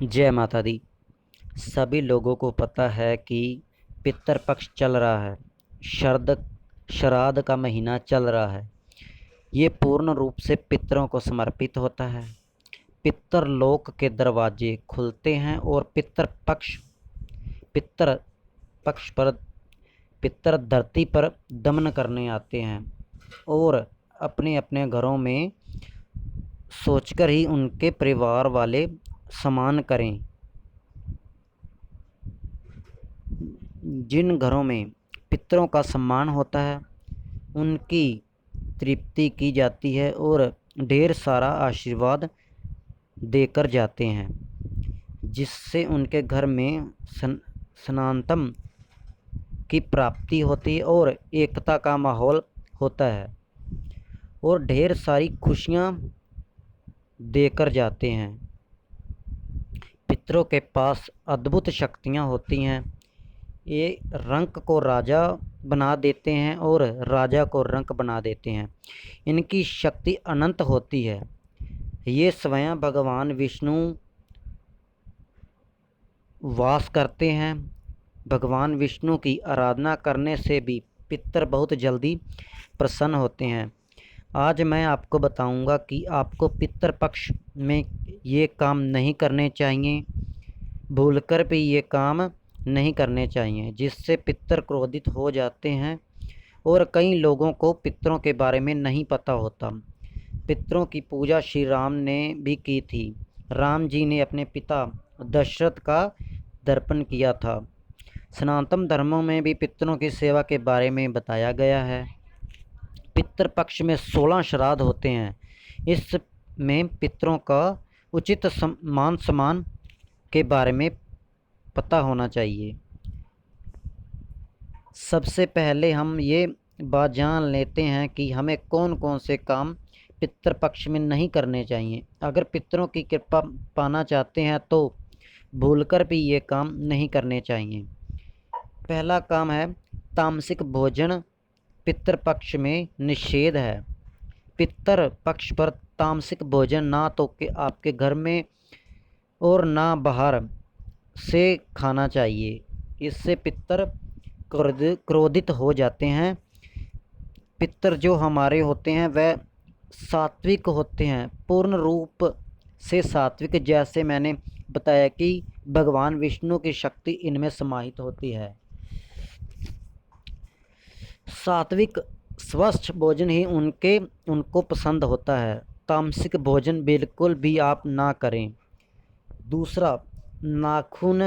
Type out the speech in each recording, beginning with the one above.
जय माता दी। सभी लोगों को पता है कि पितृपक्ष चल रहा है। श्राद्ध का महीना चल रहा है। ये पूर्ण रूप से पितरों को समर्पित होता है। पितरलोक के दरवाजे खुलते हैं और पितृ पक्ष पर पितर धरती पर दमन करने आते हैं और अपने अपने घरों में सोचकर ही उनके परिवार वाले सम्मान करें। जिन घरों में पितरों का सम्मान होता है उनकी तृप्ति की जाती है और ढेर सारा आशीर्वाद देकर जाते हैं, जिससे उनके घर में सनातन की प्राप्ति होती है और एकता का माहौल होता है और ढेर सारी खुशियाँ देकर जाते हैं। पितरों के पास अद्भुत शक्तियाँ होती हैं। ये रंक को राजा बना देते हैं और राजा को रंक बना देते हैं। इनकी शक्ति अनंत होती है। ये स्वयं भगवान विष्णु वास करते हैं। भगवान विष्णु की आराधना करने से भी पितर बहुत जल्दी प्रसन्न होते हैं। आज मैं आपको बताऊंगा कि आपको पितर पक्ष में ये काम नहीं करने चाहिए, भूलकर भी ये काम नहीं करने चाहिए, जिससे पितर क्रोधित हो जाते हैं। और कई लोगों को पितरों के बारे में नहीं पता होता। पितरों की पूजा श्री राम ने भी की थी। राम जी ने अपने पिता दशरथ का दर्पण किया था। सनातन धर्मों में भी पितरों की सेवा के बारे में बताया गया है। पितृ पक्ष में 16 श्राद्ध होते हैं। इसमें पितरों का उचित मान सम्मान के बारे में पता होना चाहिए। सबसे पहले हम ये बात जान लेते हैं कि हमें कौन कौन से काम पितृ पक्ष में नहीं करने चाहिए। अगर पितरों की कृपा पाना चाहते हैं तो भूलकर भी ये काम नहीं करने चाहिए। पहला काम है तामसिक भोजन। पितृ पक्ष में निषेध है। पितृ पक्ष पर तामसिक भोजन ना तो कि आपके घर में और ना बाहर से खाना चाहिए। इससे पितर क्रोधित हो जाते हैं। पितर जो हमारे होते हैं वह सात्विक होते हैं, पूर्ण रूप से सात्विक, जैसे मैंने बताया कि भगवान विष्णु की शक्ति इनमें समाहित होती है। सात्विक स्वस्थ भोजन ही उनको पसंद होता है। तामसिक भोजन बिल्कुल भी आप ना करें। दूसरा, नाखून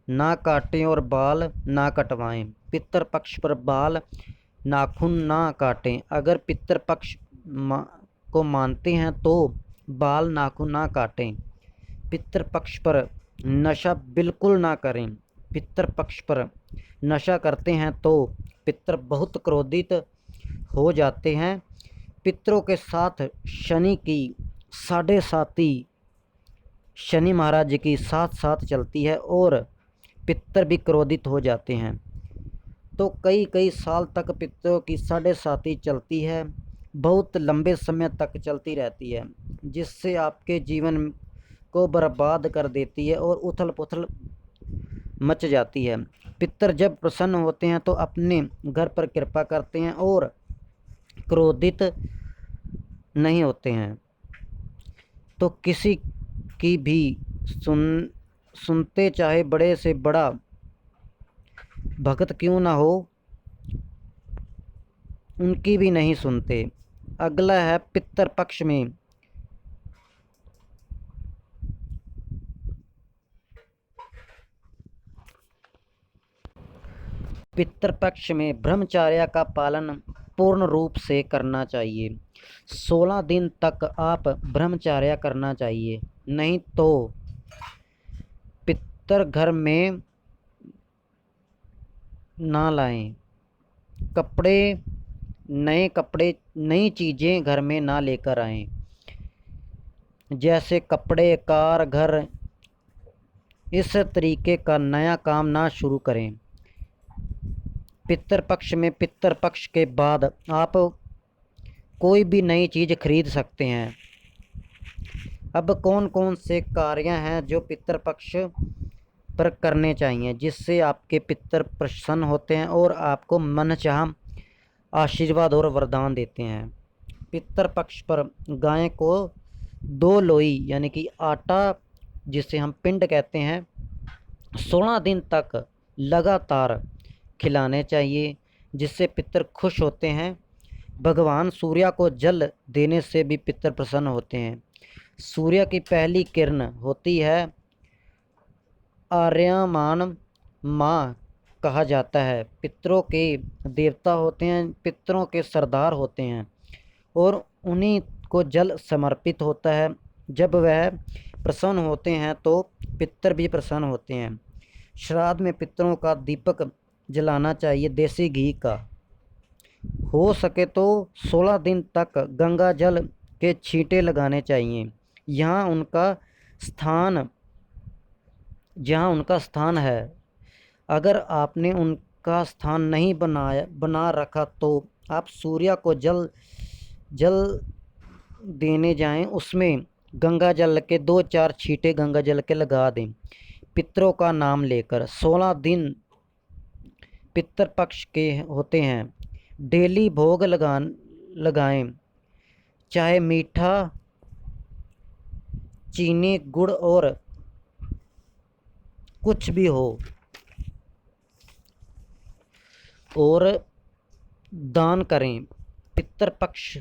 ना काटें और बाल ना कटवाएं। पितृ पक्ष पर बाल नाखून ना काटें। अगर पितृ पक्ष को मानते हैं तो बाल नाखून ना काटें। पितृ पक्ष पर नशा बिल्कुल ना करें। पितृ पक्ष पर नशा करते हैं तो पितर बहुत क्रोधित हो जाते हैं। पितरों के साथ शनि की साढ़े साती शनि महाराज की साथ साथ चलती है और पितर भी क्रोधित हो जाते हैं। तो कई कई साल तक पितरों की साढ़े साती चलती है, बहुत लंबे समय तक चलती रहती है, जिससे आपके जीवन को बर्बाद कर देती है और उथल पुथल मच जाती है। पितर जब प्रसन्न होते हैं तो अपने घर पर कृपा करते हैं और क्रोधित नहीं होते हैं। तो किसी की भी सुनते, चाहे बड़े से बड़ा भक्त क्यों ना हो, उनकी भी नहीं सुनते। अगला है पितर पक्ष में पितृपक्ष में ब्रह्मचर्य का पालन पूर्ण रूप से करना चाहिए। 16 दिन तक आप ब्रह्मचर्य करना चाहिए, नहीं तो पितर घर में ना लाएं। नए कपड़े नई चीज़ें घर में ना लेकर आएं, जैसे कपड़े, कार, घर। इस तरीके का नया काम ना शुरू करें। पितर पक्ष में पितर पक्ष के बाद आप कोई भी नई चीज़ खरीद सकते हैं। अब कौन कौन से कार्य हैं जो पितृपक्ष पर करने चाहिए जिससे आपके पितर प्रसन्न होते हैं और आपको मनचाहा आशीर्वाद और वरदान देते हैं। पितृपक्ष पर गाय को 2 लोई यानी कि आटा जिसे हम पिंड कहते हैं 16 दिन तक लगातार खिलाने चाहिए जिससे पितर खुश होते हैं। भगवान सूर्य को जल देने से भी पितर प्रसन्न होते हैं। सूर्य की पहली किरण होती है आर्यमान माँ कहा जाता है। पितरों के देवता होते हैं, पितरों के सरदार होते हैं और उन्हीं को जल समर्पित होता है। जब वह प्रसन्न होते हैं तो पितर भी प्रसन्न होते हैं। श्राद्ध में पितरों का दीपक जलाना चाहिए देसी घी का। हो सके तो 16 दिन तक गंगा जल के छींटे लगाने चाहिए। यहाँ उनका स्थान है। अगर आपने उनका स्थान नहीं बना रखा तो आप सूर्य को जल देने जाएं, उसमें गंगा जल के 2-4 छींटे गंगा जल के लगा दें पितरों का नाम लेकर। 16 दिन पितृपक्ष के होते हैं। डेली भोग लगाएं, चाहे मीठा, चीनी, गुड़ और कुछ भी हो। और दान करें। पितृपक्ष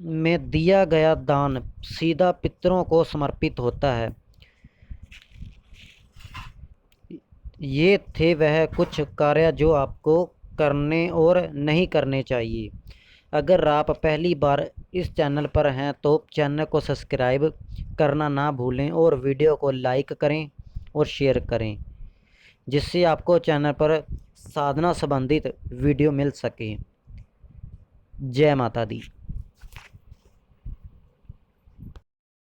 में दिया गया दान सीधा पितरों को समर्पित होता है। ये थे वह कुछ कार्य जो आपको करने और नहीं करने चाहिए। अगर आप पहली बार इस चैनल पर हैं तो चैनल को सब्सक्राइब करना ना भूलें और वीडियो को लाइक करें और शेयर करें जिससे आपको चैनल पर साधना संबंधित वीडियो मिल सके। जय माता दी।